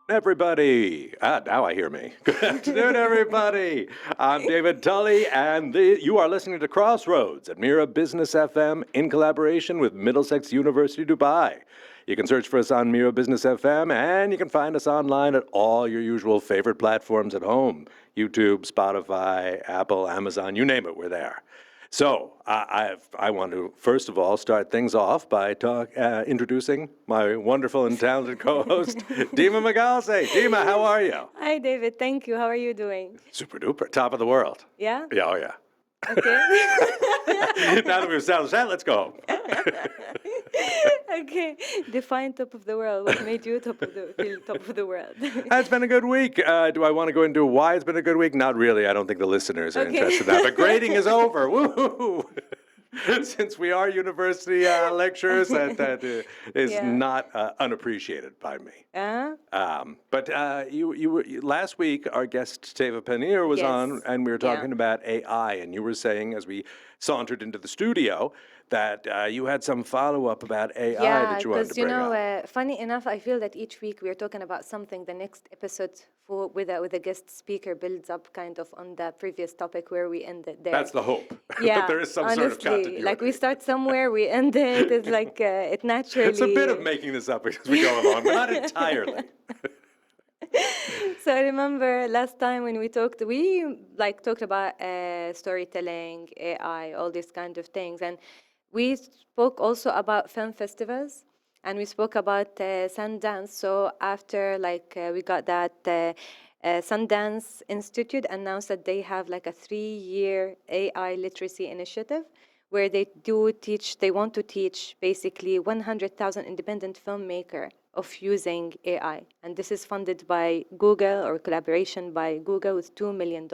Everybody, now I hear me. Good afternoon, everybody. I'm David Tully, and you are listening to Crossroads at Mira Business FM in collaboration with Middlesex University, Dubai. You can search for us on Mira Business FM, and you can find us online at all your usual favorite platforms at home: YouTube, Spotify, Apple, Amazon, you name it, we're there. So I want to, first of all, start things off by introducing my wonderful and talented co-host, Deema Maghalseh. Deema, how are you? Hi, David. Thank you. How are you doing? Super duper. Top of the world. Yeah? Yeah, oh yeah. Okay. Now that we've established that, let's go. Okay. Define top of the world. What made you feel top of the world? It's been a good week. Do I want to go into why it's been a good week? Not really. I don't think the listeners are interested in that. But grading is over. Woo-hoo! Since we are university lecturers, that is not unappreciated by me. But you last week, our guest Teva Panir was on, and we were talking about AI, and you were saying, as we sauntered into the studio, that you had some follow-up about AI that you wanted to bring up. Funny enough, I feel that each week we're talking about something. The next episode with a guest speaker builds up kind of on the previous topic where we ended there. That's the hope. Yeah, that there is some honestly, sort of continuity. like we start somewhere, we end it. It's like it naturally. It's a bit of making this up as we go along, but not entirely. So I remember last time when we talked about storytelling, AI, all these kind of things, and we spoke also about film festivals, and we spoke about Sundance. So after we got that, Sundance Institute announced that they have like a 3-year AI literacy initiative where they want to teach basically 100,000 independent filmmakers of using AI. And this is funded by Google, or collaboration by Google, with $2 million.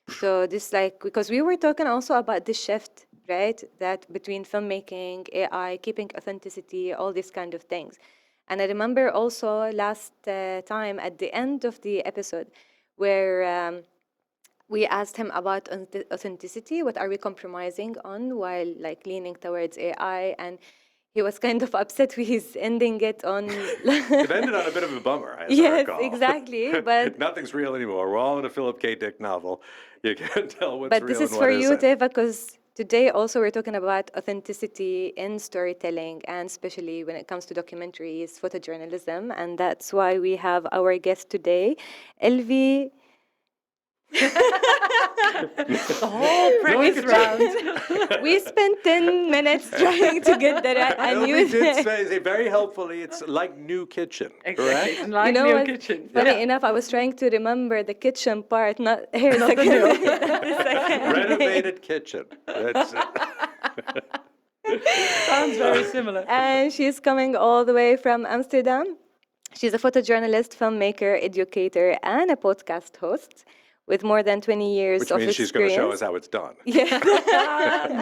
So this because we were talking also about the shift, right? That between filmmaking, AI, keeping authenticity, all these kind of things. And I remember also last time at the end of the episode where we asked him about authenticity, what are we compromising on while leaning towards AI, and he was kind of upset with his ending it on... It ended on a bit of a bummer, as I recall. Exactly, but... Nothing's real anymore. We're all in a Philip K. Dick novel. You can't tell what's real and what isn't. But this is for you, Teva, because today also we're talking about authenticity in storytelling, and especially when it comes to documentaries, photojournalism, and that's why we have our guest today, Ilvy. The whole practice round. We spent 10 minutes trying to get that, and you did say very helpfully, it's like new kitchen, exactly. correct? Like new kitchen. Funny enough, I was trying to remember the kitchen part, not here. Renovated kitchen. That's sounds very similar. And she's coming all the way from Amsterdam. She's a photojournalist, filmmaker, educator, and a podcast host, with more than 20 years of experience. Which means she's going to show us how it's done. Yeah.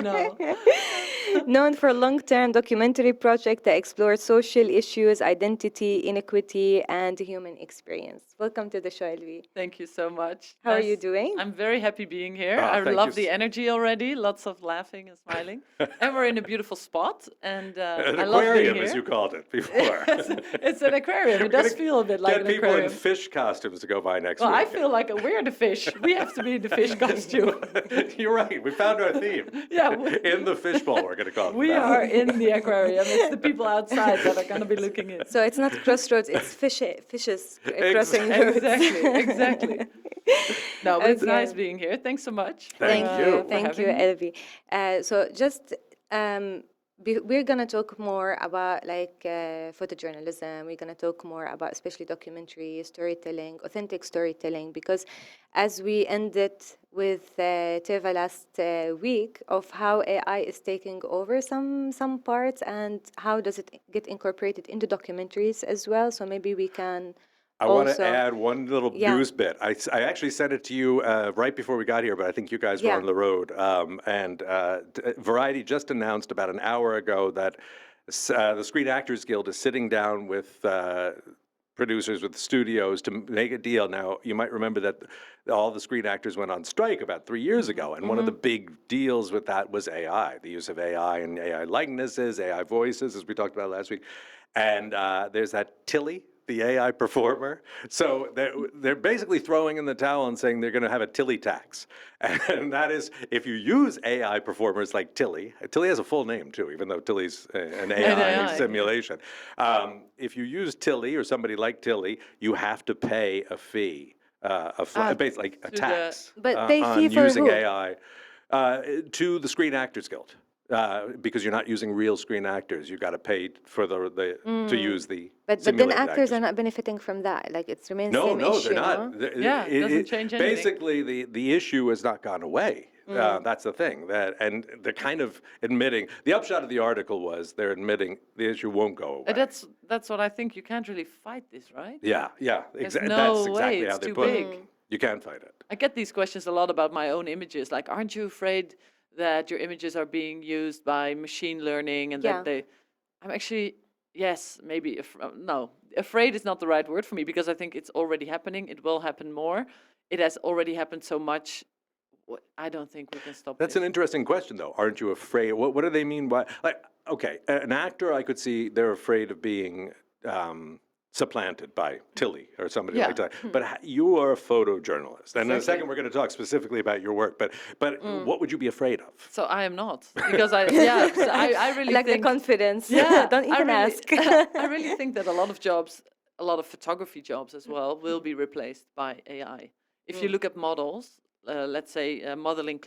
No. Known for a long-term documentary project that explored social issues, identity, inequity, and human experience. Welcome to the show, Ilvy. Thank you so much. How are you doing? I'm very happy being here. I love the energy already. Lots of laughing and smiling. And we're in a beautiful spot. And an I love being aquarium, here. as you called it before. It's an aquarium. It does feel a bit like an aquarium. Get people in fish costumes to go by next week. Well, I feel like we're the fish. We have to be in the fish costume. You're right. We found our theme. Yeah. In the fishbowl, we're going to call it. We are in the aquarium. It's the people outside that are going to be looking in. So it's not crossroads, it's fishes crossing roads. Exactly. No, but it's nice being here. Thanks so much. Thank you. Thank you, Ilvy. So just... we're going to talk more about photojournalism. We're going to talk more about especially documentary storytelling, authentic storytelling, because as we ended with Teva last week of how AI is taking over some parts and how does it get incorporated into documentaries as well. So maybe we can I want to add one little news bit. I actually sent it to you right before we got here, but I think you guys were on the road. And Variety just announced about an hour ago that the Screen Actors Guild is sitting down with producers, with studios to make a deal. Now, you might remember that all the screen actors went on strike about 3 years ago, and one of the big deals with that was AI, the use of AI and AI likenesses, AI voices, as we talked about last week. And there's that Tully, the AI performer. So they're basically throwing in the towel and saying they're going to have a Tilly tax. And that is, if you use AI performers like Tilly has a full name too, even though Tilly's an AI simulation. If you use Tilly or somebody like Tilly, you have to pay a fee, basically like a tax But they fee on for using who? AI to the Screen Actors Guild. Because you're not using real screen actors, you got to pay for to use the But then simulated actors actors. are not benefiting from that. Like it remains No, same no, issue, they're no? not. It doesn't change anything. Basically, the issue has not gone away. That's the thing. And they're kind of admitting. The upshot of the article was they're admitting the issue won't go away. That's what I think. You can't really fight this, right? Yeah. There's That's no way, exactly how it's they too put big. it. You can't fight it. I get these questions a lot about my own images. Like, aren't you afraid that your images are being used by machine learning and that I'm actually, yes, maybe, no. Afraid is not the right word for me because I think it's already happening. It will happen more. It has already happened so much. I don't think we can stop That's this. an interesting question, though. Aren't you afraid? What do they mean by, like, okay, an actor, I could see they're afraid of being supplanted by Tilly or somebody like that. But you are a photojournalist. And in a second, we're going to talk specifically about your work. But what would you be afraid of? So I am not, because I really Like think the confidence. Yeah, Don't even ask. I really think that a lot of jobs, a lot of photography jobs as well, will be replaced by AI. If you look at models, let's say modeling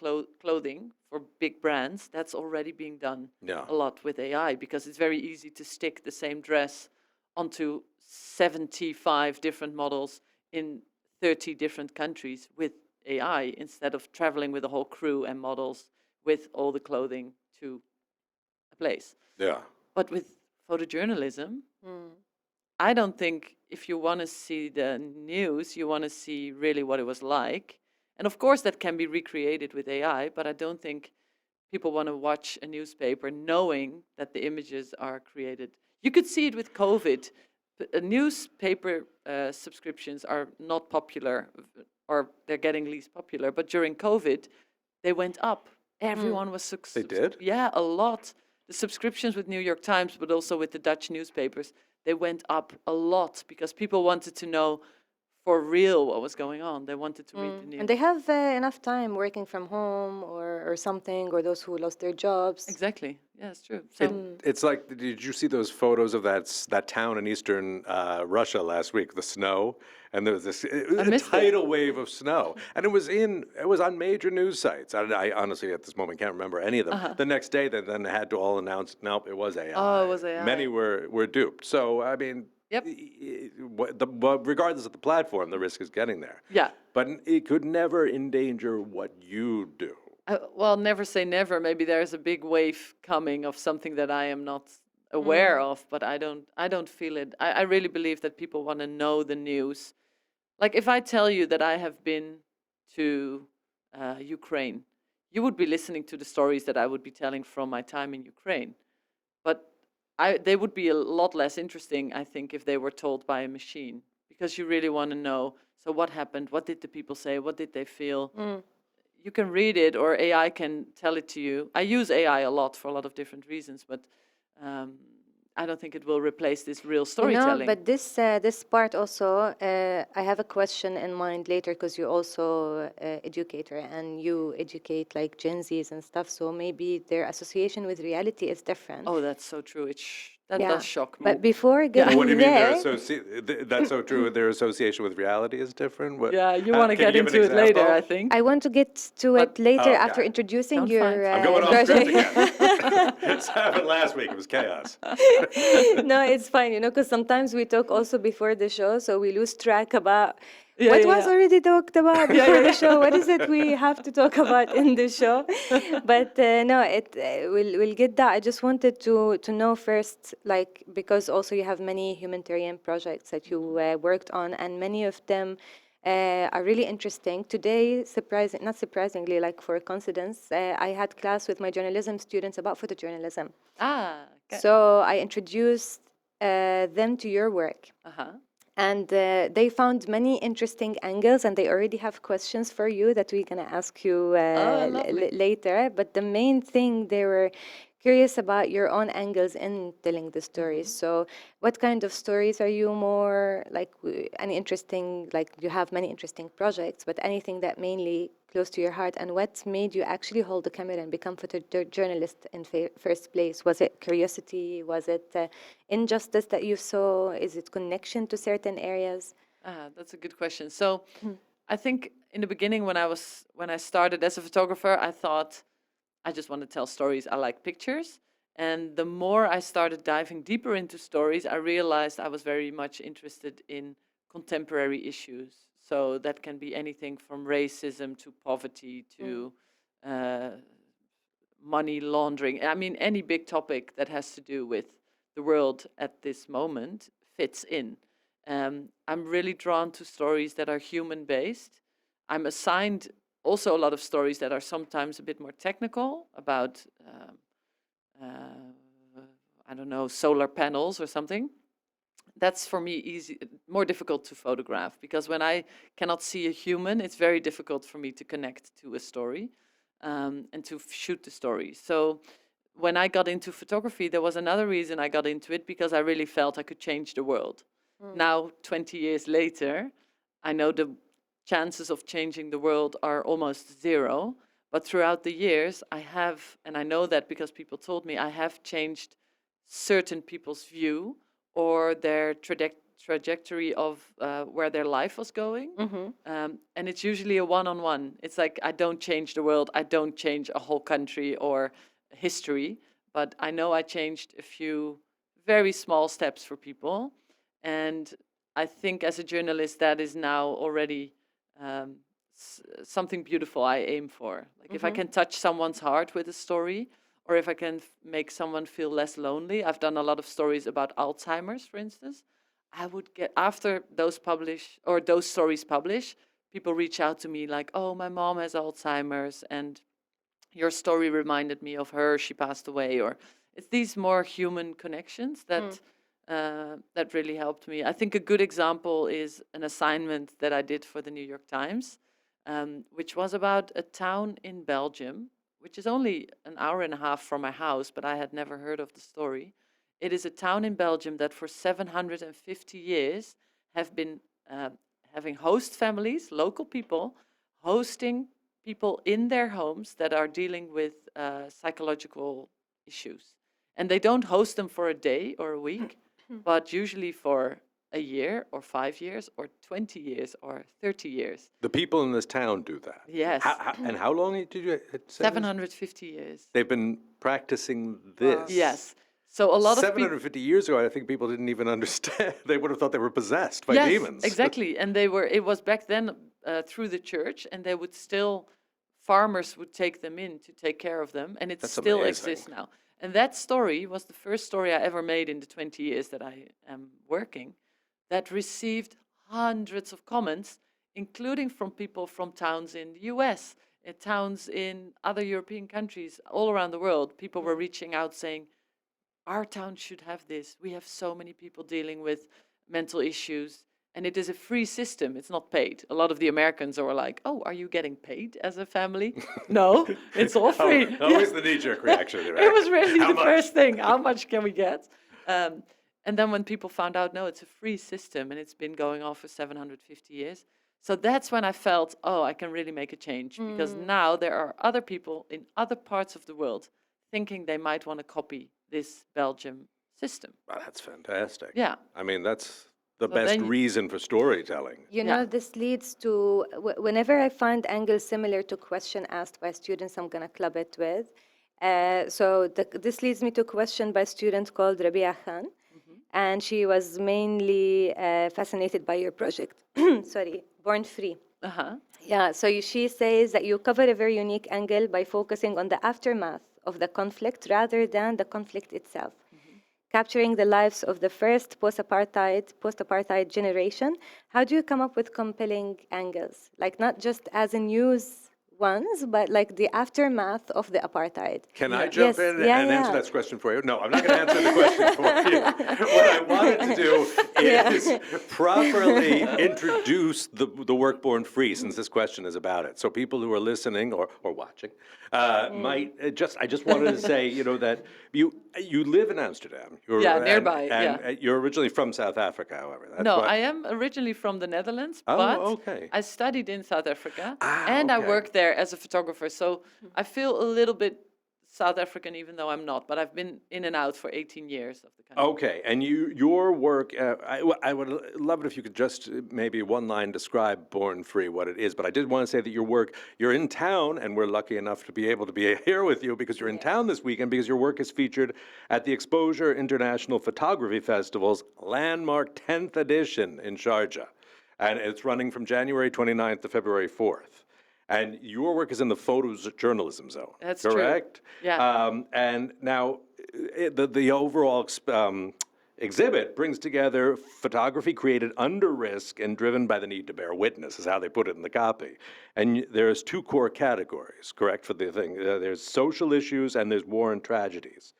clothing for big brands, that's already being done a lot with AI because it's very easy to stick the same dress onto 75 different models in 30 different countries with AI instead of traveling with a whole crew and models with all the clothing to a place. Yeah. But with photojournalism, I don't think if you want to see the news, you want to see really what it was like. And of course, that can be recreated with AI, but I don't think people want to watch a newspaper knowing that the images are created. You could see it with COVID. Newspaper subscriptions are not popular, or they're getting least popular. But during COVID, they went up. Everyone was They did? Yeah, a lot. The subscriptions with New York Times, but also with the Dutch newspapers, they went up a lot because people wanted to know for real what was going on. They wanted to read the news. And they have enough time working from home or something, or those who lost their jobs. Exactly. Yeah, it's true. So It's like, did you see those photos of that town in eastern Russia last week, the snow? And there was this a tidal wave of snow. And it was on major news sites. I honestly, at this moment, can't remember any of them. The next day, they then had to all announce, nope, it was AI. Oh, it was AI. Many were duped. So, I mean, regardless of the platform, the risk is getting there. Yeah. But it could never endanger what you do. Well, never say never. Maybe there's a big wave coming of something that I am not aware of, but I don't feel it. I really believe that people want to know the news. Like if I tell you that I have been to Ukraine, you would be listening to the stories that I would be telling from my time in Ukraine. But they would be a lot less interesting, I think, if they were told by a machine, because you really want to know, so what happened? What did the people say? What did they feel? You can read it, or AI can tell it to you. I use AI a lot for a lot of different reasons, but I don't think it will replace this real storytelling. But this part also, I have a question in mind later, because you're also an educator and you educate like Gen Zs and stuff. So maybe their association with reality is different. Oh, that's so true. That does shock me. But before getting What do you mean? there, That's so true. Their association with reality is different. Yeah, you want to get into it later, I think. I want to get to it later after introducing Don't your fight. I'm going off project. script again. This happened last week. It was chaos. No, it's fine, because sometimes we talk also before the show, so we lose track about what was already talked about before the show. What is it we have to talk about in the show? But no, we'll get that. I just wanted to know first, like, because also you have many humanitarian projects that you worked on, and many of them are really interesting. Today, not surprisingly, like for a coincidence, I had class with my journalism students about photojournalism. Okay. So I introduced them to your work. And they found many interesting angles, and they already have questions for you that we're going to ask you later. But the main thing they were curious about your own angles in telling the stories. So what kind of stories are you more like, any interesting, like you have many interesting projects, but anything that mainly close to your heart, and what made you actually hold the camera and become photojournalist in first place? Was it curiosity? Was it injustice that you saw? Is it connection to certain areas? That's a good question. So I think in the beginning when I started as a photographer, I thought I just want to tell stories. I like pictures. And the more I started diving deeper into stories, I realized I was very much interested in contemporary issues. So that can be anything from racism to poverty to money laundering. I mean, any big topic that has to do with the world at this moment fits in. I'm really drawn to stories that are human-based. I'm assigned also a lot of stories that are sometimes a bit more technical about, I don't know, solar panels or something. That's for me more difficult to photograph, because when I cannot see a human, it's very difficult for me to connect to a story and to shoot the story. So when I got into photography, there was another reason I got into it, because I really felt I could change the world. Now, 20 years later, I know the chances of changing the world are almost zero. But throughout the years, I have, and I know that because people told me, I have changed certain people's view or their trajectory of where their life was going. And it's usually a one-on-one. It's like, I don't change the world, I don't change a whole country or history, but I know I changed a few very small steps for people. And I think as a journalist, that is now already something beautiful I aim for. Like if I can touch someone's heart with a story, or if I can make someone feel less lonely. I've done a lot of stories about Alzheimer's, for instance. I would get, after those stories publish, people reach out to me like, oh, my mom has Alzheimer's and your story reminded me of her, she passed away. Or it's these more human connections that that really helped me. I think a good example is an assignment that I did for the New York Times, which was about a town in Belgium, which is only an hour and a half from my house, but I had never heard of the story. It is a town in Belgium that for 750 years have been having host families, local people, hosting people in their homes that are dealing with psychological issues. And they don't host them for a day or a week, but usually for a year or 5 years or 20 years or 30 years. The people in this town do that? Yes. And how long did you say? 750 years. They've been practicing this? Yes. So a lot of people... 750 years ago, I think people didn't even understand. They would have thought they were possessed by demons. Exactly. And it was back then through the church, and they would still, farmers would take them in to take care of them, and it still exists now. And that story was the first story I ever made in the 20 years that I am working, that received hundreds of comments, including from people from towns in the US, towns in other European countries, all around the world. People were reaching out saying, our town should have this. We have so many people dealing with mental issues, and it is a free system. It's not paid. A lot of the Americans are like, oh, are you getting paid as a family? No, it's all free. Always the knee-jerk reaction. Right? It was really the first thing. How much can we get? And then when people found out, no, it's a free system, and it's been going on for 750 years. So that's when I felt, oh, I can really make a change, because now there are other people in other parts of the world thinking they might want to copy this Belgium system. Wow, that's fantastic. Yeah. I mean, that's the best reason for storytelling. You know, this leads to, whenever I find angles similar to question asked by students, I'm going to club it with. This leads me to a question by a student called Rabia Khan. And she was mainly fascinated by your project. Sorry, Born Free. Yeah, so she says that you cover a very unique angle by focusing on the aftermath of the conflict rather than the conflict itself. Capturing the lives of the first post-apartheid generation. How do you come up with compelling angles? Like not just as a news ones, but like the aftermath of the apartheid. Can I jump Yes, in yeah, and answer yeah. that question for you? No, I'm not going to answer the question for you. What I wanted to do is properly introduce the work Born Free, since this question is about it. So people who are listening or watching might I just wanted to say, that you live in Amsterdam. Yeah, nearby, And yeah. you're originally from South Africa, however. That's No, what- I am originally from the Netherlands, Oh, but okay. I studied in South Africa Ah, and I okay. worked there as a photographer. So I feel a little bit South African, even though I'm not. But I've been in and out for 18 years of the country. Okay, and your work, I would love it if you could just maybe one line describe Born Free, what it is. But I did want to say that your work, you're in town, and we're lucky enough to be able to be here with you because you're in town this weekend because your work is featured at the Xposure International Photography Festival's landmark 10th edition in Sharjah. And it's running from January 29th to February 4th. And your work is in the photojournalism zone, That's true. correct? Yeah. And now, the overall exhibit brings together photography created under risk and driven by the need to bear witness, is how they put it in the copy. And there's two core categories, correct, for the thing. There's social issues and there's war and tragedies.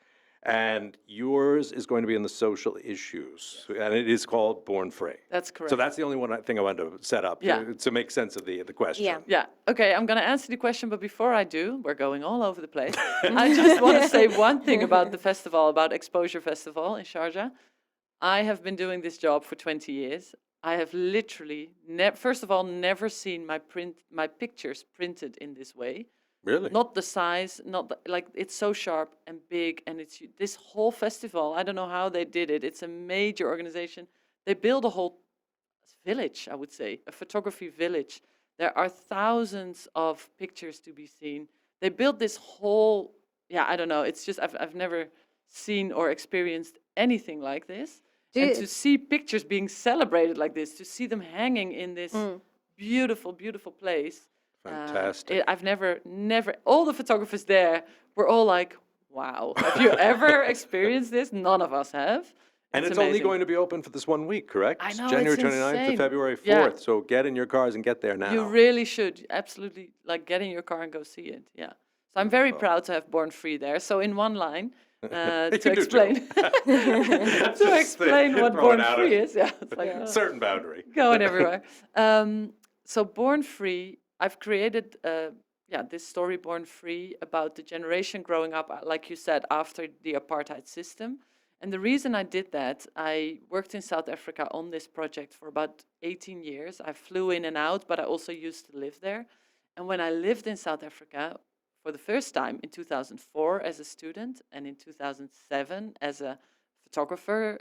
And yours is going to be in the social issues, and it is called Born Free. That's correct. So that's the only thing I wanted to set up Yeah. to make sense of the question. Yeah. Yeah. Okay, I'm going to answer the question, but before I do, we're going all over the place. I just want to say one thing about the festival, about Xposure Festival in Sharjah. I have been doing this job for 20 years. I have literally, first of all, never seen my pictures printed in this way. Really? Not the size, like it's so sharp and big, and it's this whole festival. I don't know how they did it. It's a major organization. They build a whole village, I would say, a photography village. There are thousands of pictures to be seen. They built this whole, I don't know. It's just I've never seen or experienced anything like this. And to see pictures being celebrated like this, to see them hanging in this beautiful, beautiful place. Fantastic. I've never, all the photographers there were all like, wow, have you ever experienced this? None of us have. And it's only amazing. going to be open for this 1 week, correct? I know, January it's 29th to insane. February 4th. Yeah. So get in your cars and get there now. You really should, absolutely, like get in your car and go see it, yeah. So I'm very proud to have Born Free there. So in one line, to You do explain, Just to explain what throw it Born out Free at is, yeah. It's like, certain boundary. going everywhere. So Born Free, I've created this story Born Free about the generation growing up, like you said, after the apartheid system. And the reason I did that, I worked in South Africa on this project for about 18 years. I flew in and out, but I also used to live there. And when I lived in South Africa for the first time in 2004 as a student and in 2007 as a photographer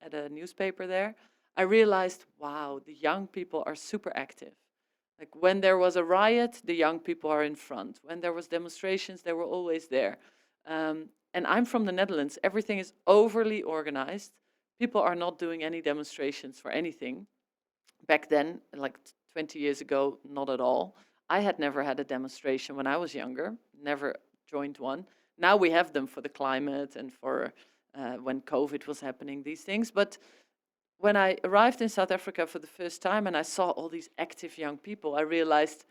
at a newspaper there, I realized, wow, the young people are super active. Like when there was a riot, the young people are in front. When there was demonstrations, they were always there. And I'm from the Netherlands. Everything is overly organized. People are not doing any demonstrations for anything. Back then, like 20 years ago, not at all. I had never had a demonstration when I was younger, never joined one. Now we have them for the climate and for when COVID was happening, these things. But when I arrived in South Africa for the first time and I saw all these active young people, I realized,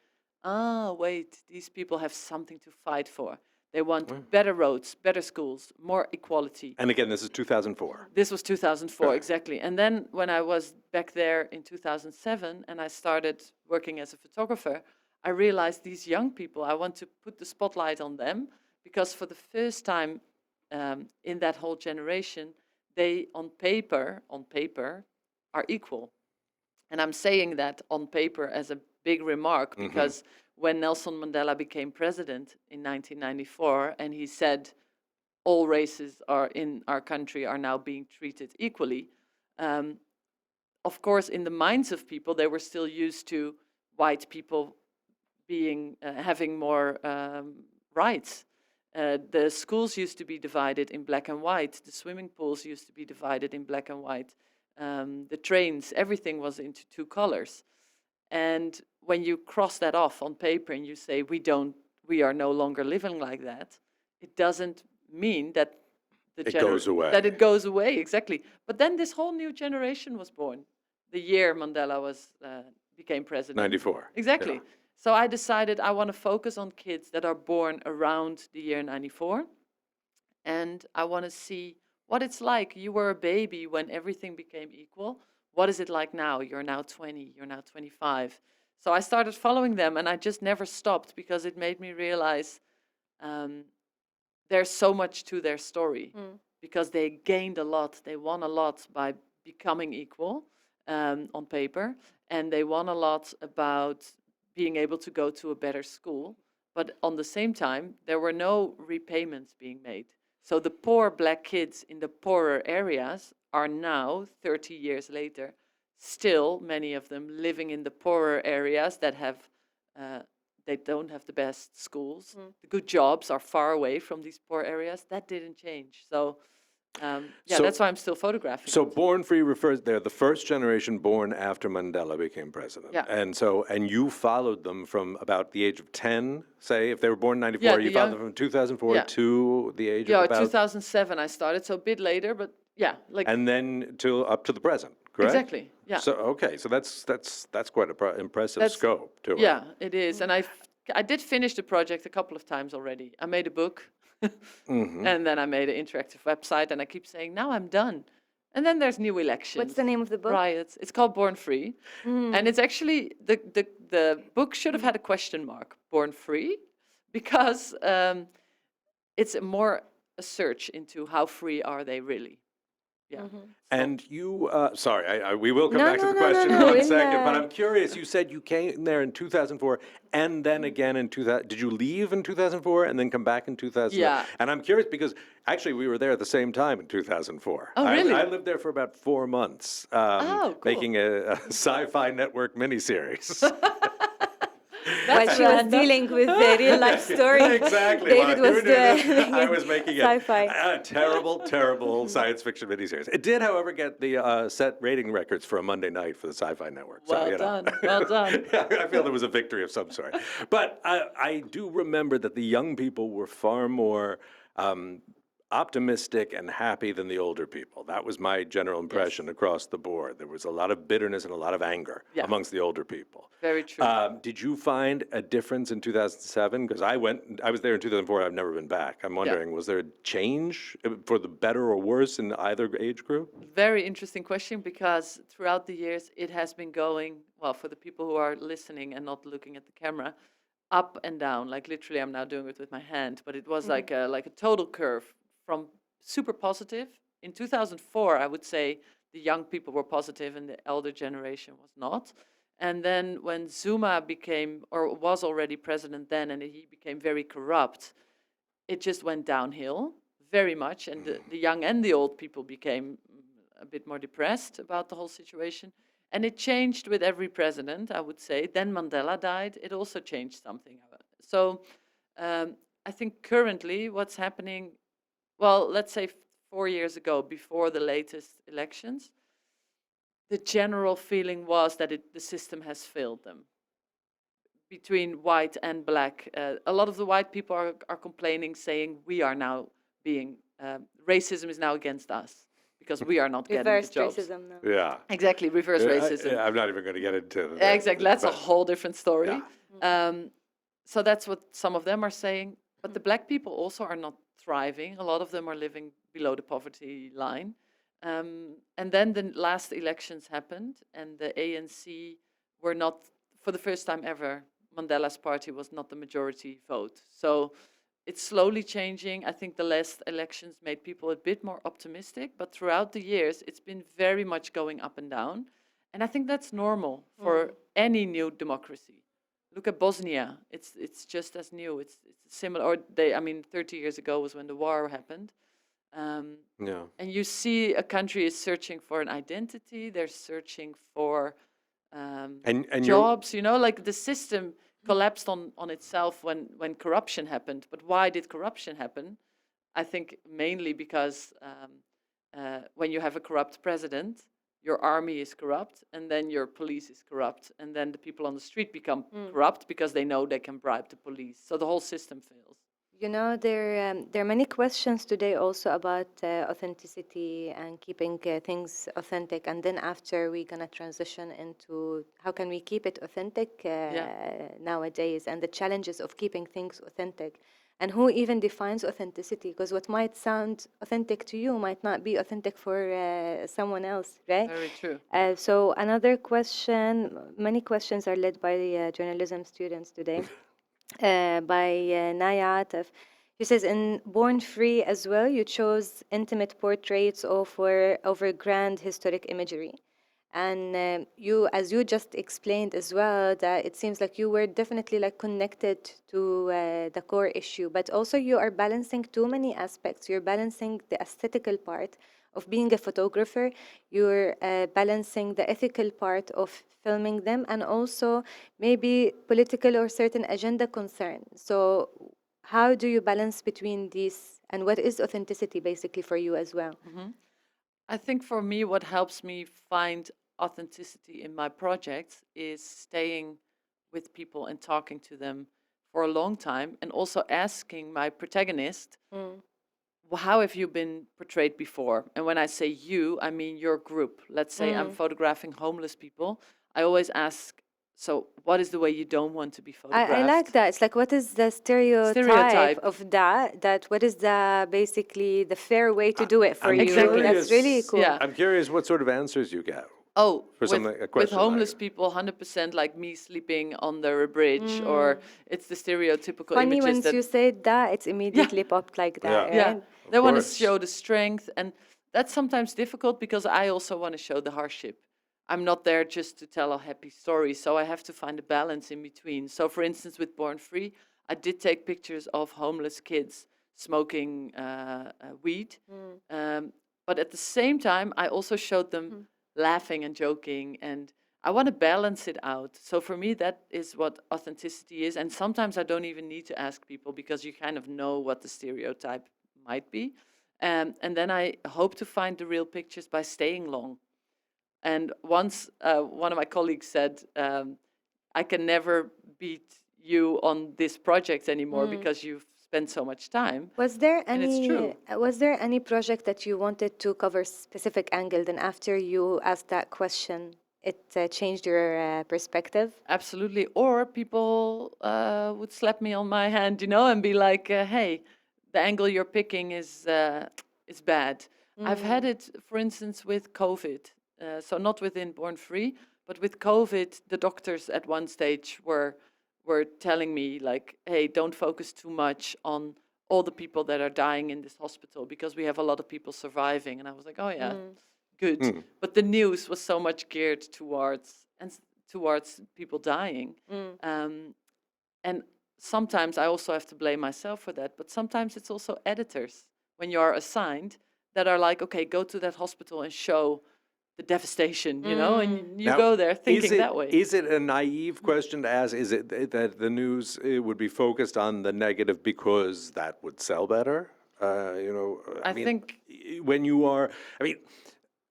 wait, these people have something to fight for. They want better roads, better schools, more equality. And again, this is 2004. This was 2004, Right. exactly. And then when I was back there in 2007 and I started working as a photographer, I realized these young people, I want to put the spotlight on them because for the first time in that whole generation, they on paper are equal. And I'm saying that on paper as a big remark because when Nelson Mandela became president in 1994 and he said all races are in our country are now being treated equally, of course in the minds of people they were still used to white people being having more rights. The schools used to be divided in black and white. The swimming pools used to be divided in black and white. The trains, everything was into two colors. And when you cross that off on paper and you say we are no longer living like that, it doesn't mean that It goes away. That it goes away, exactly. But then this whole new generation was born. The year Mandela became president. 94. Exactly. Yeah. So I decided I want to focus on kids that are born around the year 94. And I want to see what it's like. You were a baby when everything became equal. What is it like now? You're now 20, you're now 25. So I started following them, and I just never stopped because it made me realize there's so much to their story, because they gained a lot, they won a lot by becoming equal on paper, and they won a lot about being able to go to a better school. But on the same time, there were no repayments being made. So the poor black kids in the poorer areas are now, 30 years later, still many of them living in the poorer areas that have, they don't have the best schools. The good jobs are far away from these poor areas. That didn't change. So So- that's why I'm still photographing. So born free refers, they're the first generation born after Mandela became president. Yeah. And you followed them from about the age of 10, say, if they were born in 94, Yeah, you the followed young- them from 2004 Yeah. to the age Yeah, of about... 2007 I started, so a bit later, but yeah, like And then till up to the present, correct? exactly. Yeah. So, okay, so that's quite an impressive That's- scope to it. Yeah, it is. And I did finish the project a couple of times already. I made a book, and then I made an interactive website, and I keep saying, now I'm done. And then there's new elections. What's the name of the book? Riots. It's called Born Free. And it's actually, the book should have had a question mark, Born Free, because it's more a search into how free are they really. Yeah. And you, sorry, we will come No, back to no, the no, no, question no, in 1 in second, but the- I'm curious, you said you came there in 2004 and then again in 2000, did you leave in 2004 and then come back in 2000? Yeah. And I'm curious because actually we were there at the same time in 2004. Oh, really? I lived there for about 4 months, Oh, cool. making a sci-fi network miniseries. While she was dealing with the real life story. Exactly. David Well, was I was making sci-fi. a terrible, terrible science fiction miniseries. It did, however, get the set rating records for a Monday night for the Sci-Fi Network. So, Well you know. done, well done. I feel there was a victory of some sort. But I do remember that the young people were far more optimistic and happy than the older people. That was my general impression across the board. There was a lot of bitterness and a lot of anger Yeah. amongst the older people. Very true. Did you find a difference in 2007? Because I was there in 2004. I've never been back. I'm wondering, was there a change for the better or worse in either age group? Very interesting question, because throughout the years it has been going, well, for the people who are listening and not looking at the camera, up and down. Like literally, I'm now doing it with my hand, but it was like a total curve from super positive. In 2004, I would say the young people were positive and the elder generation was not. And then when Zuma became, or was already president then, and he became very corrupt, it just went downhill very much. And the young and the old people became a bit more depressed about the whole situation. And it changed with every president, I would say. Then Mandela died. It also changed something. So I think currently what's happening, well, let's say 4 years ago, before the latest elections, the general feeling was that the system has failed them. Between white and black, a lot of the white people are complaining, saying we are now being, racism is now against us because we are not getting Reverse the jobs. racism now. Yeah. Exactly, reverse racism. I'm not even going to get into that. Exactly, that's a whole different story. Yeah. So that's what some of them are saying. But the black people also are not thriving. A lot of them are living below the poverty line. And then the last elections happened, and the ANC were not, for the first time ever, Mandela's party was not the majority vote. So it's slowly changing. I think the last elections made people a bit more optimistic, but throughout the years, it's been very much going up and down. And I think that's normal for any new democracy. Look at Bosnia. It's just as new. It's similar. Or 30 years ago was when the war happened. Yeah. And you see a country is searching for an identity. They're searching for And jobs. You know, like the system collapsed on itself when corruption happened. But why did corruption happen? I think mainly because when you have a corrupt president, your army is corrupt, and then your police is corrupt, and then the people on the street become corrupt because they know they can bribe the police. So the whole system fails. You know, there are many questions today also about authenticity and keeping things authentic. And then after we're gonna transition into how can we keep it authentic nowadays, and the challenges of keeping things authentic, and who even defines authenticity? Because what might sound authentic to you might not be authentic for someone else, right? Very true. So another question, many questions are led by the journalism students today. By Naya Atef. She says, in Born Free as well, you chose intimate portraits over grand historic imagery. And you, as you just explained as well, that it seems like you were definitely like connected to the core issue, but also you are balancing too many aspects. You're balancing the aesthetical part of being a photographer, you're balancing the ethical part of filming them, and also maybe political or certain agenda concern. So how do you balance between these, and what is authenticity basically for you as well? I think for me, what helps me find authenticity in my projects is staying with people and talking to them for a long time, and also asking my protagonist, how have you been portrayed before? And when I say you, I mean your group. Let's say I'm photographing homeless people. I always ask, so what is the way you don't want to be photographed? I like that. It's like, what is the stereotype of that? That what is the basically the fair way to do it for you? Exactly. That's really cool. Yeah. I'm curious what sort of answers you get. Oh, For with, something- a with question homeless like- people, 100% like me sleeping under a bridge, or it's the stereotypical Funny, images once that you said that, it's immediately popped like that, Yeah. right? they want to course. show the strength, and that's sometimes difficult because I also want to show the hardship. I'm not there just to tell a happy story, so I have to find a balance in between. So, for instance, with Born Free, I did take pictures of homeless kids smoking weed, but at the same time, I also showed them laughing and joking, and I want to balance it out. So for me, that is what authenticity is. And sometimes I don't even need to ask people because you kind of know what the stereotype might be. And then I hope to find the real pictures by staying long. And once one of my colleagues said, I can never beat you on this project anymore because you've spent so much time. Was there And it's any true. was there any project that you wanted to cover specific angle, and after you asked that question, it changed your perspective? Absolutely. Or people would slap me on my hand, and be like, "Hey, the angle you're picking is bad." I've had it, for instance, with COVID. So not within Born Free, but with COVID, the doctors at one stage were telling me like, "Hey, don't focus too much on all the people that are dying in this hospital because we have a lot of people surviving." And I was like, "Oh yeah, good." But the news was so much geared towards people dying. And sometimes I also have to blame myself for that, but sometimes it's also editors when you are assigned that are like, okay, go to that hospital and show the devastation, and you Now, go there thinking is it, that way. Is it a naive question to ask? Is it that the news would be focused on the negative because that would sell better? I mean, think- when you are, I mean,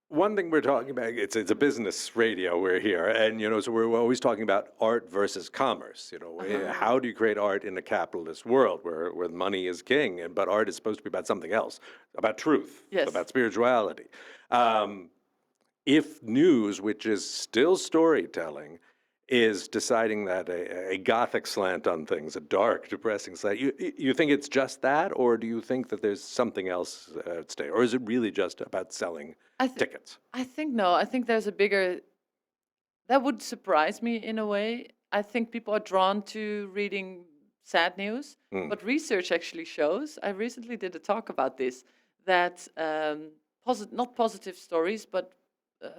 one thing we're talking about, it's a business radio we're here, and so we're always talking about art versus commerce. How do you create art in a capitalist world where money is king, but art is supposed to be about something else, about truth, Yes. about spirituality. If news, which is still storytelling, is deciding that a gothic slant on things, a dark, depressing slant, you think it's just that, or do you think that there's something else at stake, or is it really just about selling tickets? I think no. I think there's a bigger. That would surprise me in a way. I think people are drawn to reading sad news, but research actually shows. I recently did a talk about this that not positive stories, but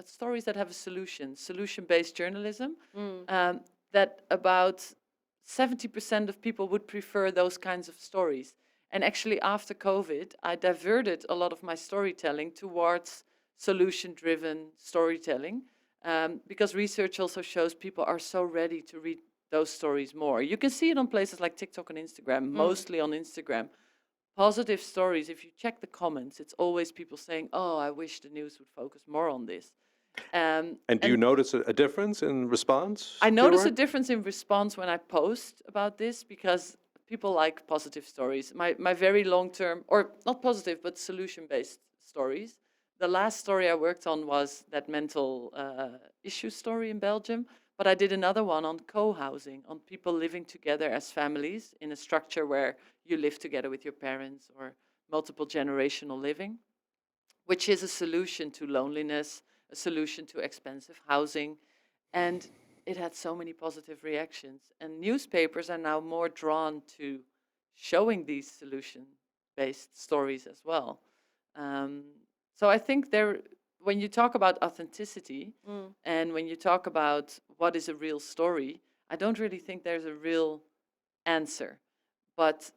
stories that have a solution-based journalism. That about 70% of people would prefer those kinds of stories. And actually, after COVID, I diverted a lot of my storytelling towards solution-driven storytelling, because research also shows people are so ready to read those stories more. You can see it on places like TikTok and Instagram, mostly on Instagram. Positive stories, if you check the comments, it's always people saying, "Oh, I wish the news would focus more on this." And do you notice a difference in response? I to notice your a difference in response when I post about this, because people like positive stories. My very long-term, or not positive, but solution-based stories. The last story I worked on was that mental issue story in Belgium, but I did another one on co-housing, on people living together as families in a structure where you live together with your parents, or multiple generational living, which is a solution to loneliness, a solution to expensive housing. And it had so many positive reactions. And newspapers are now more drawn to showing these solution-based stories as well. So I think when you talk about authenticity and when you talk about what is a real story, I don't really think there's a real answer. But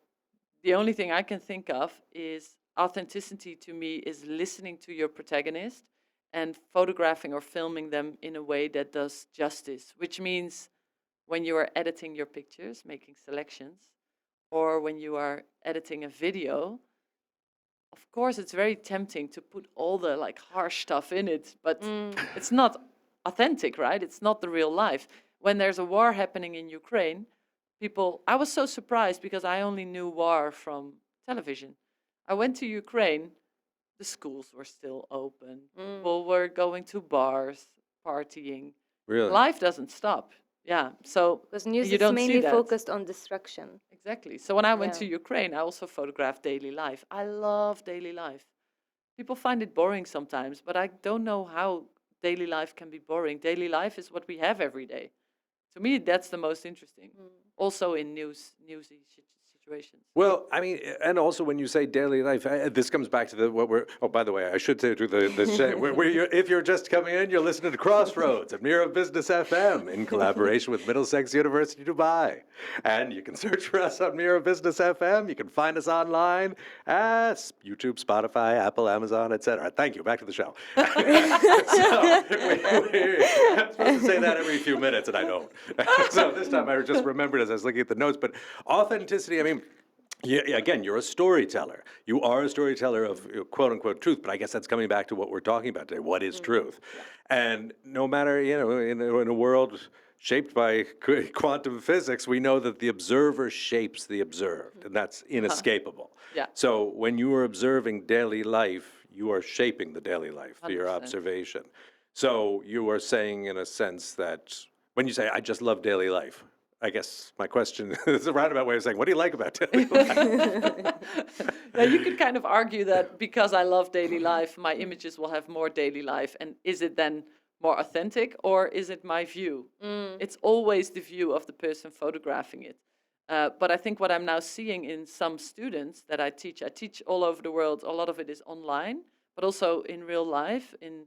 the only thing I can think of is authenticity to me is listening to your protagonist and photographing or filming them in a way that does justice, which means when you are editing your pictures, making selections, or when you are editing a video, of course, it's very tempting to put all the like harsh stuff in it, but it's not authentic, right? It's not the real life. When there's a war happening in Ukraine, I was so surprised because I only knew war from television. I went to Ukraine, the schools were still open. People were going to bars, partying. Really? Life doesn't stop. Yeah, so Because news you is don't see mainly that. focused on destruction. Exactly. So when I went Yeah. to Ukraine, I also photographed daily life. I love daily life. People find it boring sometimes, but I don't know how daily life can be boring. Daily life is what we have every day. To me, that's the most interesting. Also in newsy situations. Well, I mean, and also when you say daily life, this comes back to what we're. Oh, by the way, I should say to if you're just coming in, you're listening to Crossroads at Mira Business FM in collaboration with Middlesex University Dubai, and you can search for us on Mira Business FM. You can find us online at YouTube, Spotify, Apple, Amazon, etc. Thank you. Back to the show. So, I'm supposed to say that every few minutes, and I don't. So this time I just remembered as I was looking at the notes. But authenticity, I mean. Yeah, again, you're a storyteller. You are a storyteller of quote unquote truth, but I guess that's coming back to what we're talking about today. What is truth? And no matter, in a world shaped by quantum physics, we know that the observer shapes the observed, and that's inescapable. Yeah. So when you are observing daily life, you are shaping the daily life through your 100%. observation. So you are saying, in a sense, that when you say, I just love daily life, I guess my question is a roundabout way of saying, what do you like about daily life? Now, you could kind of argue that because I love daily life, my images will have more daily life. And is it then more authentic, or is it my view? It's always the view of the person photographing it. But I think what I'm now seeing in some students that I teach all over the world. A lot of it is online, but also in real life. In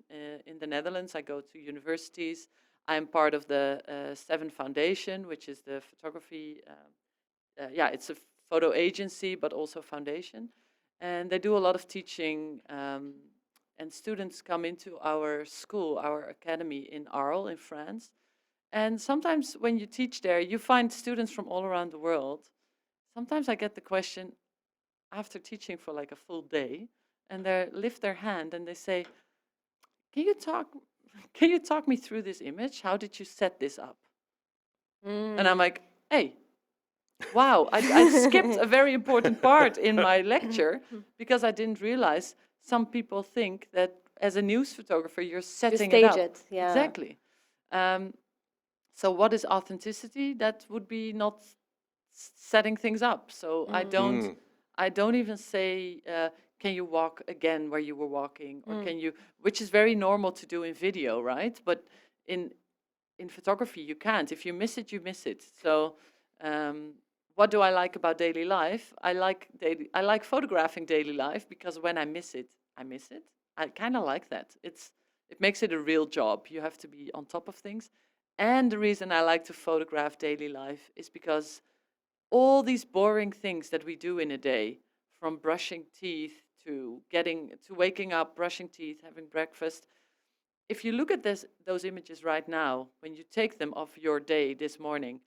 the Netherlands, I go to universities. I'm part of the Seven Foundation, which is the photography, it's a photo agency, but also foundation. And they do a lot of teaching, and students come into our school, our academy in Arles in France. And sometimes when you teach there, you find students from all around the world. Sometimes I get the question after teaching for like a full day, and they lift their hand and they say, can you talk me through this image? How did you set this up? And I'm like, hey, wow, I skipped a very important part in my lecture because I didn't realize some people think that as a news photographer, you're setting it up. stage it, yeah. Exactly. So what is authenticity? That would be not setting things up. So I don't even say, can you walk again where you were walking, or can you, which is very normal to do in video, right? But in photography, you can't. If you miss it, you miss it. So what do I like about daily life? I like photographing daily life because when I miss it, I miss it. I kind of like that. It makes it a real job. You have to be on top of things. And the reason I like to photograph daily life is because all these boring things that we do in a day, from brushing teeth to waking up, brushing teeth, having breakfast. If you look at those images right now, when you take them of your day this morning,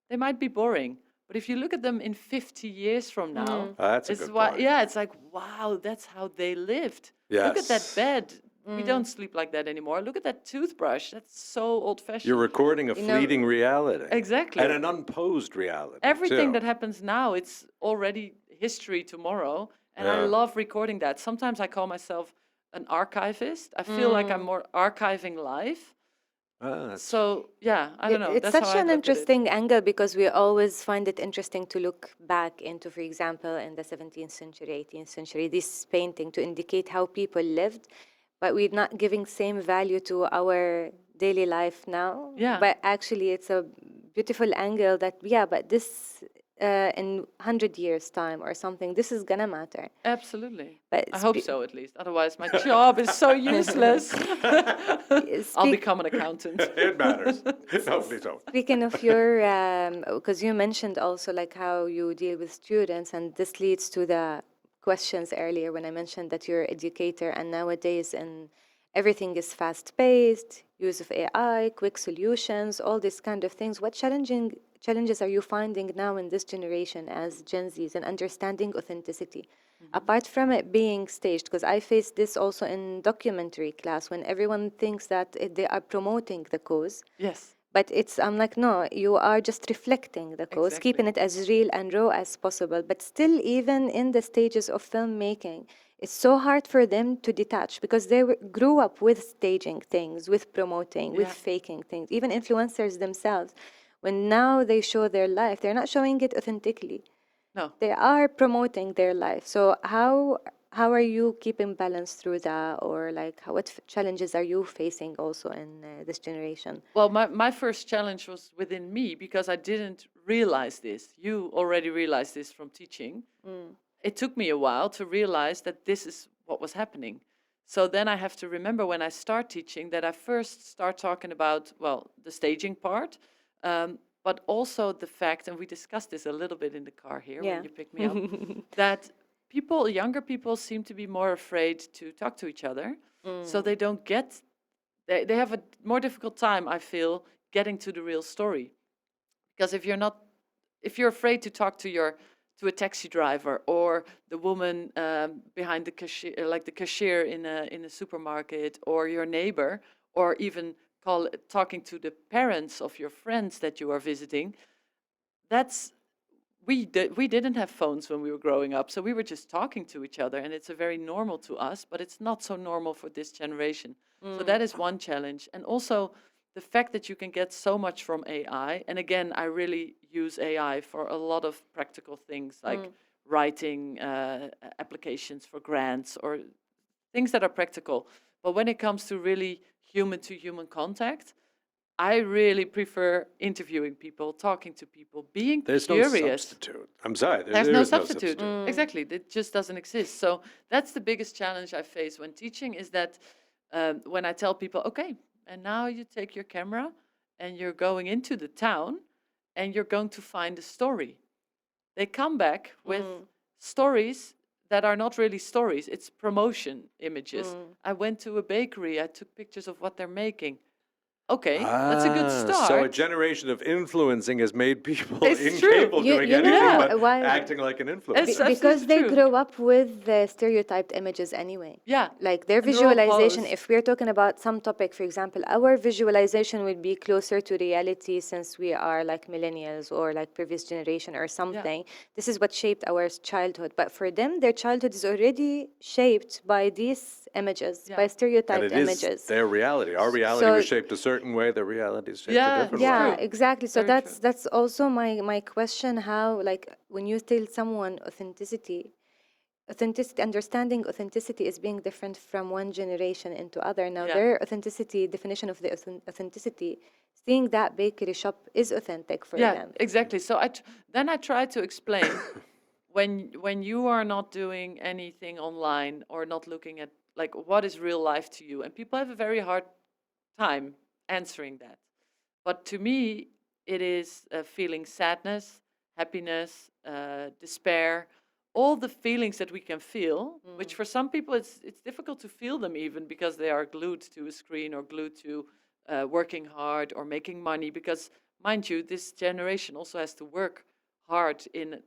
they might be boring. But if you look at them in 50 years from now, That's a good point. Yeah, it's like, wow, that's how they lived. Look at that Yes. bed. We don't sleep like that anymore. Look at that toothbrush. That's so old-fashioned. You're recording a You know- fleeting reality. Exactly. And an unposed reality. Everything too. that happens now, it's already history tomorrow. And I Yeah. love recording that. Sometimes I call myself an archivist. I feel like I'm more archiving life. That's So, yeah, I don't know. It's That's how such I an look at it. interesting angle because we always find it interesting to look back into, for example, in the 17th century, 18th century, this painting to indicate how people lived, but we're not giving same value to our daily life now. Yeah. But actually, it's a beautiful angle that, yeah, but this in 100 years' time or something, this is gonna matter. Absolutely. But I hope so, at least. Otherwise, my job is so useless. I'll become an accountant. it matters. Hopefully so. Speaking of your, because you mentioned also like how you deal with students, and this leads to the questions earlier when I mentioned that you're an educator, and nowadays and everything is fast-paced, use of AI, quick solutions, all these kind of things. What challenges are you finding now in this generation as Gen Zs in understanding authenticity? Apart from it being staged, because I faced this also in documentary class when everyone thinks that they are promoting the cause. Yes. But I'm like, no, you are just reflecting the cause, Exactly. keeping it as real and raw as possible. But still, even in the stages of filmmaking, it's so hard for them to detach because they grew up with staging things, with promoting, with Yeah. faking things. Even influencers themselves, when now they show their life, they're not showing it authentically. No. They are promoting their life. So how are you keeping balance through that, or like what challenges are you facing also in this generation? Well, my first challenge was within me because I didn't realize this. You already realized this from teaching. It took me a while to realize that this is what was happening. So then I have to remember when I start teaching that I first start talking about, well, the staging part, but also the fact, and we discussed this a little bit in the car here Yeah. when you picked me up, that younger people seem to be more afraid to talk to each other. So they don't get, they have a more difficult time, I feel, getting to the real story. Because if you're afraid to talk to a taxi driver or the woman behind the cashier, like the cashier in a supermarket, or your neighbor, or even talking to the parents of your friends that you are visiting, we didn't have phones when we were growing up, so we were just talking to each other, and it's a very normal to us, but it's not so normal for this generation. So that is one challenge. And also the fact that you can get so much from AI. And again, I really use AI for a lot of practical things like writing applications for grants or things that are practical. But when it comes to really human-to-human contact, I really prefer interviewing people, talking to people, being There's curious. no substitute. I'm sorry. There's there no is substitute. Exactly. It just doesn't exist. So that's the biggest challenge I face when teaching is that when I tell people, okay, and now you take your camera and you're going into the town and you're going to find a story. They come back with stories that are not really stories. It's promotion images. I went to a bakery. I took pictures of what they're making. Okay, that's a good start. So a generation of influencing has made people It's incapable of true. doing You know anything but why- acting like an influencer. It's Because absolutely they true. grow up with the stereotyped images anyway. Yeah. Like their And they're all visualization, posed. if we're talking about some topic, for example, our visualization would be closer to reality since we are like millennials or like previous generation or something. This is what shaped our childhood. But for them, their childhood is already shaped by these images, by And stereotyped it is images. their reality. Our reality So- was shaped a certain way. Their reality is shaped Yeah, a different Yeah, way. exactly. So Very true. that's also my question. How, like, when you tell someone understanding authenticity is being different from one generation into other. Now Yeah. their definition of the authenticity, seeing that bakery shop is authentic for Yeah, them. exactly. So then I try to explain when you are not doing anything online or not looking at like what is real life to you, and people have a very hard time answering that. But to me, it is feeling sadness, happiness, despair, all the feelings that we can feel, which for some people it's difficult to feel them even because they are glued to a screen or glued to working hard or making money. Because mind you, this generation also has to work hard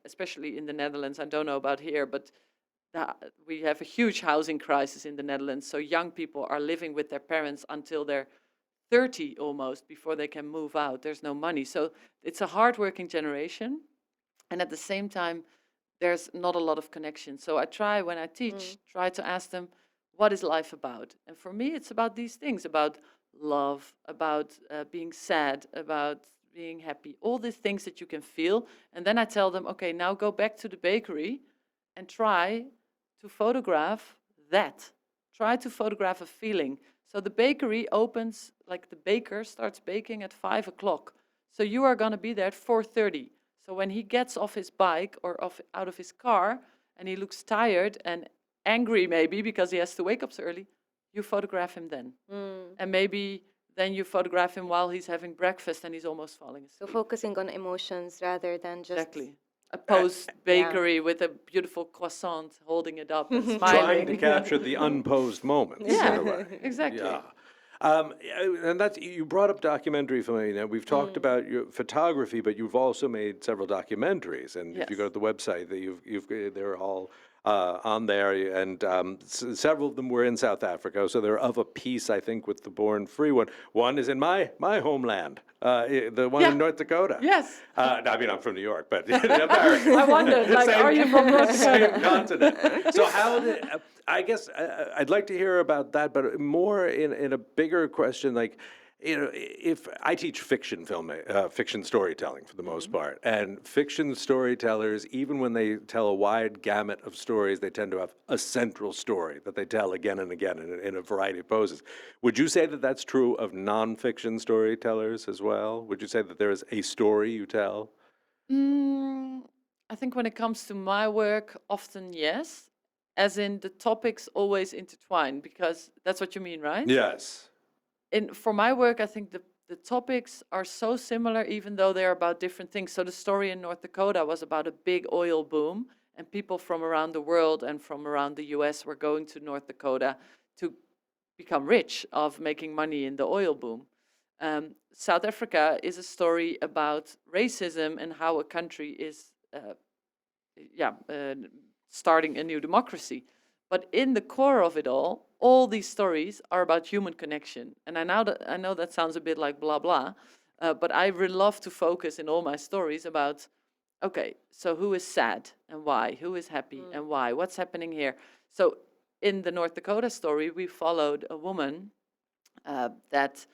especially in the Netherlands. I don't know about here, but we have a huge housing crisis in the Netherlands. So young people are living with their parents until they're 30 almost before they can move out. There's no money. So it's a hardworking generation. And at the same time, there's not a lot of connection. So I try, when I teach, try to ask them, what is life about? And for me, it's about these things, about love, about being sad, about being happy, all these things that you can feel. And then I tell them, okay, now go back to the bakery and try to photograph that. Try to photograph a feeling. So the bakery opens, like the baker starts baking at 5 o'clock. So you are going to be there at 4:30. So when he gets off his bike or out of his car and he looks tired and angry maybe because he has to wake up so early, you photograph him then. And maybe then you photograph him while he's having breakfast and he's almost falling asleep. So focusing on emotions rather than just... Exactly. A post bakery with a beautiful croissant holding it up and smiling. Trying to capture the unposed moments. in a way. Exactly. Yeah. And that's, you brought up documentary filming. Now, we've talked about your photography, but you've also made several documentaries. And if you go to the website, they're all on there, and several of them were in South Africa, so they're of a piece, I think, with the Born Free one. One is in my homeland, the one in North Dakota. Yes. I mean, I'm from New York, but America. I wondered, like, are you from North Dakota? Same continent. So how did, I guess I'd like to hear about that, but more in a bigger question, like, if I teach fiction fiction storytelling for the most part, and fiction storytellers, even when they tell a wide gamut of stories, they tend to have a central story that they tell again and again in a variety of poses. Would you say that that's true of nonfiction storytellers as well? Would you say that there is a story you tell? I think when it comes to my work, often yes, as in the topics always intertwine, because that's what you mean, right? Yes. For my work, I think the topics are so similar, even though they're about different things. So the story in North Dakota was about a big oil boom, and people from around the world and from around the US were going to North Dakota to become rich, of making money in the oil boom. South Africa is a story about racism and how a country is starting a new democracy. But in the core of it all these stories are about human connection. And I know that sounds a bit like blah, blah, but I really love to focus in all my stories about, okay, so who is sad and why? Who is happy and why? What's happening here? So in the North Dakota story, we followed a woman that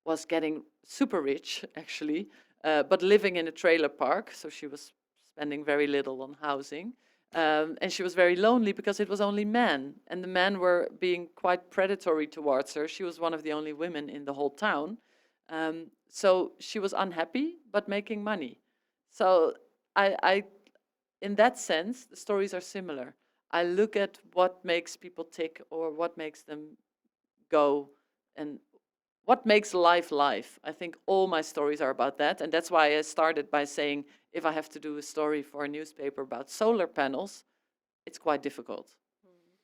was getting super rich, actually, but living in a trailer park. So she was spending very little on housing. And she was very lonely because it was only men, and the men were being quite predatory towards her. She was one of the only women in the whole town. So she was unhappy, but making money. So I, in that sense, the stories are similar. I look at what makes people tick, or what makes them go, and what makes life life. I think all my stories are about that, and that's why I started by saying, if I have to do a story for a newspaper about solar panels, it's quite difficult.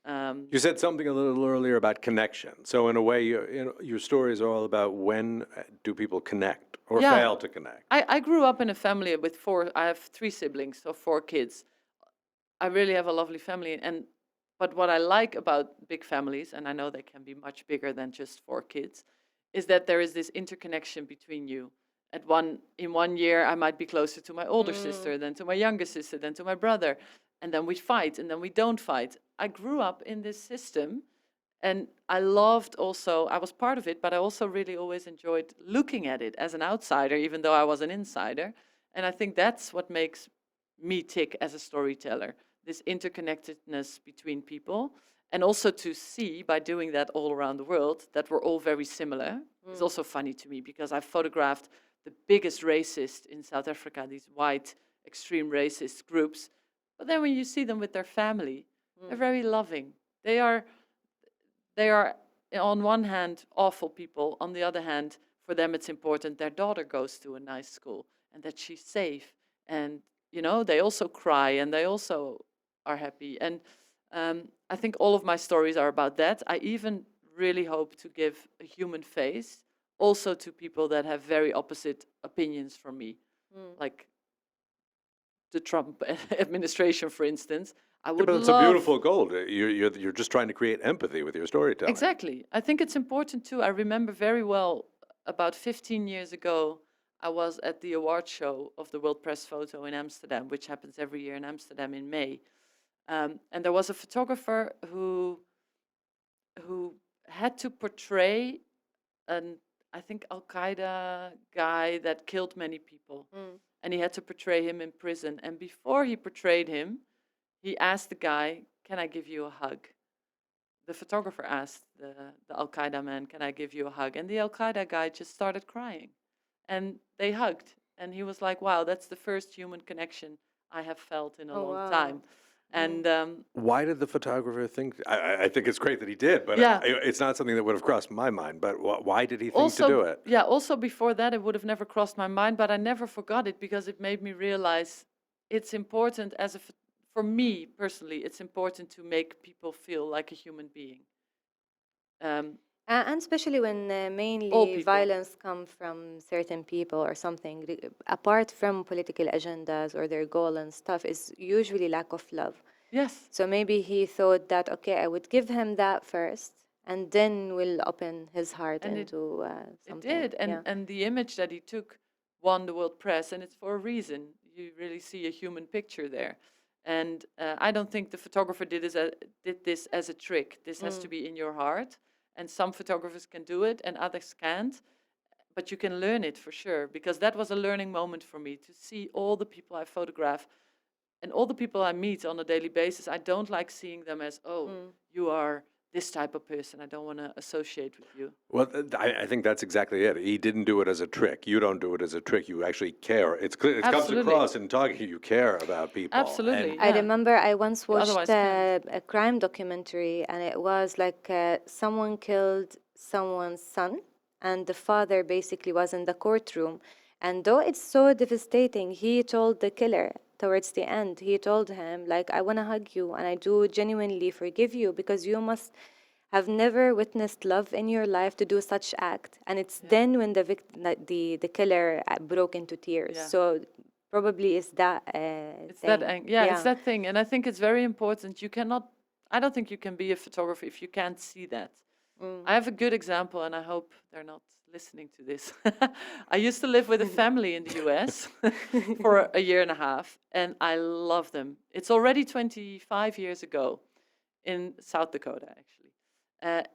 You said something a little earlier about connection. So in a way, your stories are all about when do people connect or fail to connect. I grew up in a family with I have 3 siblings, so 4 kids. I really have a lovely family. But what I like about big families, and I know they can be much bigger than just 4 kids, is that there is this interconnection between you. In one year, I might be closer to my older sister than to my younger sister, than to my brother. And then we fight, and then we don't fight. I grew up in this system, and I loved also, I was part of it, but I also really always enjoyed looking at it as an outsider, even though I was an insider. And I think that's what makes me tick as a storyteller, this interconnectedness between people. And also to see, by doing that all around the world, that we're all very similar. It's also funny to me, because I photographed the biggest racist in South Africa, these white, extreme racist groups. But then when you see them with their family, they're very loving. They are, on one hand, awful people. On the other hand, for them it's important their daughter goes to a nice school and that she's safe. And, they also cry and they also are happy. And I think all of my stories are about that. I even really hope to give a human face also to people that have very opposite opinions from me. Like the Trump administration, for instance. I would But it's love... a beautiful goal. You're just trying to create empathy with your storytelling. Exactly. I think it's important too. I remember very well, about 15 years ago, I was at the award show of the World Press Photo in Amsterdam, which happens every year in Amsterdam in May. And there was a photographer who had to portray I think Al-Qaeda guy that killed many people. And he had to portray him in prison. And before he portrayed him, he asked the guy, "Can I give you a hug?" The photographer asked the Al-Qaeda man, "Can I give you a hug?" And the Al-Qaeda guy just started crying. And they hugged. And he was like, "Wow, that's the first human connection I have felt in a long time." And why did the photographer think? I think it's great that he did, but Yeah. it's not something that would have crossed my mind. But why did he think also, to do it? yeah, also before that, it would have never crossed my mind, but I never forgot it because it made me realize it's important for me personally, it's important to make people feel like a human being. And especially when All mainly people. violence comes from certain people or something, apart from political agendas or their goal and stuff, is usually lack of love. Yes. So maybe he thought that, okay, I would give him that first, and then we'll open his heart And into It something. did, and the image that he took won the World Press, and it's for a reason. You really see a human picture there. And I don't think the photographer did this as a trick. This has to be in your heart. And some photographers can do it and others can't. But you can learn it for sure, because that was a learning moment for me, to see all the people I photograph and all the people I meet on a daily basis. I don't like seeing them as, you are this type of person. I don't want to associate with you. Well, I think that's exactly it. He didn't do it as a trick. You don't do it as a trick. You actually care. It's clear. It comes Absolutely. across in talking to you. You care about people. Absolutely. I Yeah. remember I once watched Otherwise can't. a crime documentary, and it was like someone killed someone's son, and the father basically was in the courtroom. And though it's so devastating, he told the killer towards the end, he told him, like, I want to hug you, and I do genuinely forgive you, because you must have never witnessed love in your life to do such act. And it's then when the killer broke into tears. Yeah. So probably it's that It's thing. that it's that thing. And I think it's very important. I don't think you can be a photographer if you can't see that. I have a good example, and I hope they're not listening to this. I used to live with a family in the US for a year and a half, and I love them. It's already 25 years ago in South Dakota, actually.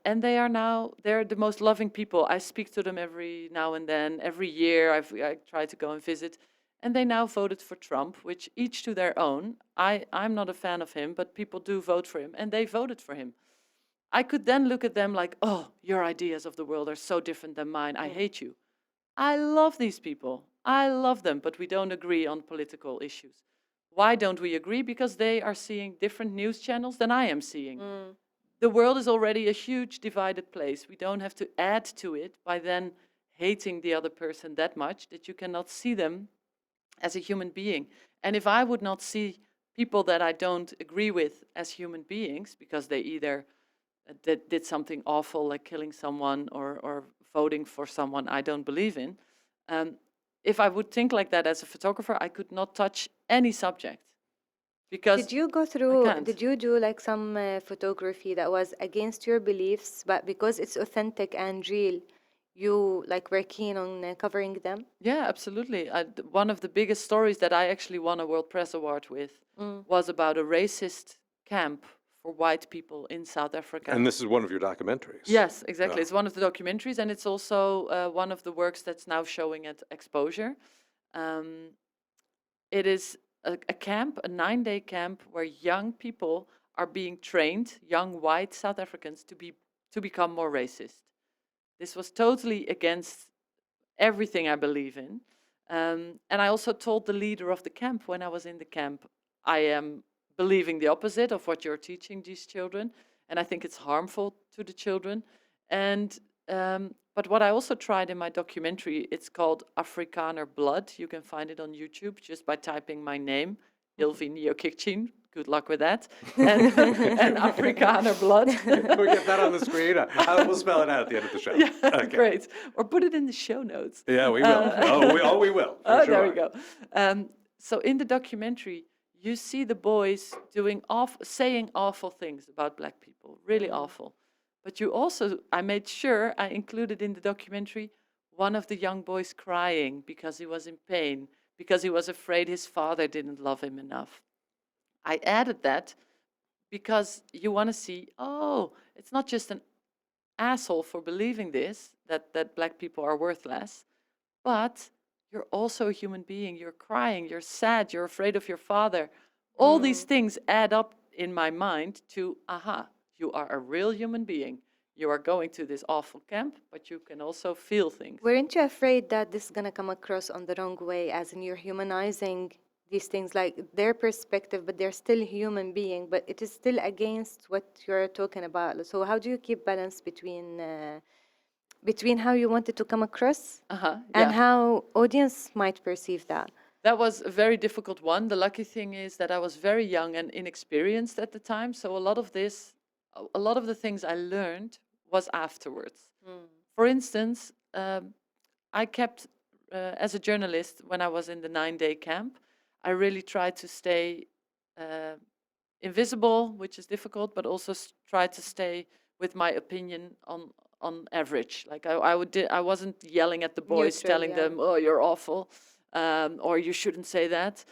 And they're the most loving people. I speak to them every now and then. Every year I try to go and visit. And they now voted for Trump, which each to their own. I'm not a fan of him, but people do vote for him, and they voted for him. I could then look at them like, oh, your ideas of the world are so different than mine. I hate you. I love these people. I love them, but we don't agree on political issues. Why don't we agree? Because they are seeing different news channels than I am seeing. The world is already a huge divided place. We don't have to add to it by then hating the other person that much that you cannot see them as a human being. And if I would not see people that I don't agree with as human beings, because they either did something awful like killing someone or voting for someone I don't believe in, if I would think like that as a photographer, I could not touch any subject. Because did you do like some photography that was against your beliefs, but because it's authentic and real, you like were keen on covering them? Yeah, absolutely. One of the biggest stories that I actually won a World Press Award with was about a racist camp for white people in South Africa. And this is one of your documentaries. Yes, exactly. Yeah. It's one of the documentaries, and it's also one of the works that's now showing at Xposure. It is a camp, a 9-day camp, where young people are being trained, young white South Africans, to become more racist. This was totally against everything I believe in. And I also told the leader of the camp when I was in the camp, I am believing the opposite of what you're teaching these children, and I think it's harmful to the children. And but what I also tried in my documentary, it's called Afrikaner Blood. You can find it on YouTube just by typing my name, Ilvy Njiokiktjien. Good luck with that. And Afrikaner Blood. Can we get that on the screen? We'll spell it out at the end of the show. Yeah, Okay. great. Or put it in the show notes. Yeah, we will. We will. For sure. There we go. So in the documentary, you see the boys saying awful things about black people, really awful. But you also, I made sure I included in the documentary one of the young boys crying because he was in pain, because he was afraid his father didn't love him enough. I added that because you want to see, oh, it's not just an asshole for believing this, that black people are worthless, but you're also a human being. You're crying, you're sad, you're afraid of your father. All these things add up in my mind to, aha, you are a real human being. You are going to this awful camp, but you can also feel things. Weren't you afraid that this is going to come across on the wrong way, as in you're humanizing these things, like their perspective, but they're still human being, but it is still against what you're talking about? So how do you keep balance between how you want it to come across and how audience might perceive that? That was a very difficult one. The lucky thing is that I was very young and inexperienced at the time, so a lot of the things I learned was afterwards. For instance, I kept, as a journalist, when I was in the 9-day camp, I really tried to stay invisible, which is difficult, but also try to stay with my opinion on average. Like I wasn't yelling at the boys, Neutral, telling them, "Oh, you're awful," or "You shouldn't say that."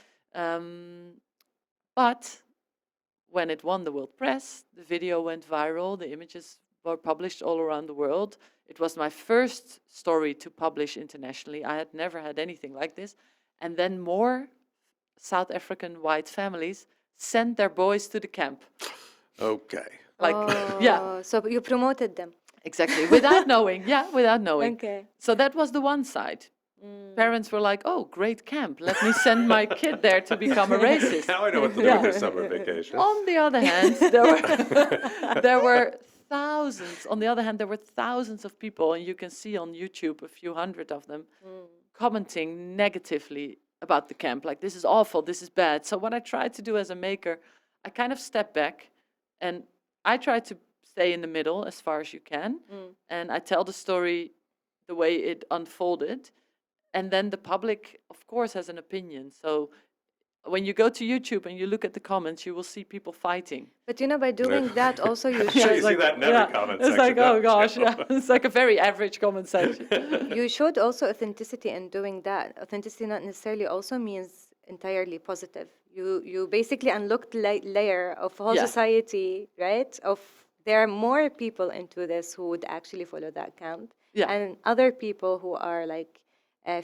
But when it won the World Press, the video went viral. The images were published all around the world. It was my first story to publish internationally. I had never had anything like this, and then more South African white families sent their boys to the camp. Okay. So you promoted them. Exactly, without knowing. Okay. So that was the one side. Parents were like, "Oh, great camp. Let me send my kid there to become a racist." Now I know what to do with their summer vacation. On the other hand, there were thousands. On the other hand, there were thousands of people, and you can see on YouTube a few hundred of them commenting negatively about the camp, like, "This is awful, this is bad." So what I tried to do as a maker, I kind of stepped back, and I try to stay in the middle as far as you can, and I tell the story the way it unfolded, and then the public, of course, has an opinion. So when you go to YouTube and you look at the comments, you will see people fighting. But by doing that also you You showed, see that in every comment It's section. like, oh don't you? gosh, it's like a very average comment section. you showed also authenticity in doing that. Authenticity not necessarily also means entirely positive. You basically unlocked layer of whole society, right? Of there are more people into this who would actually follow that camp, and other people who are like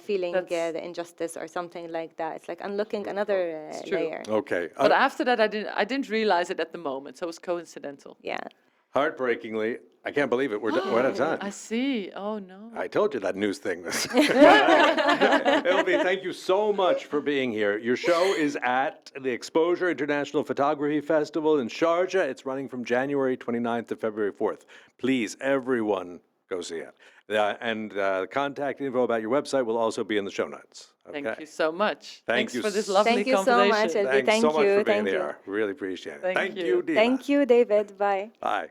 feeling the injustice or something like that. It's like unlocking another layer. Okay. But after that, I didn't realize it at the moment, so it was coincidental. Yeah. Heartbreakingly, I can't believe it. We're out of time. I see. Oh no. I told you that news thing. Ilvy, thank you so much for being here. Your show is at the Xposure International Photography Festival in Sharjah. It's running from January 29th to February 4th. Please, everyone, go see it. And contact info about your website will also be in the show notes. Okay? Thank you so much. Thank Thanks you for this lovely Thank you so conversation. much, Ilvy. Thanks Thank so much you. for being Thank you. here. Really appreciate it. Thank you, you. Deema. Thank you, David. Bye. Bye.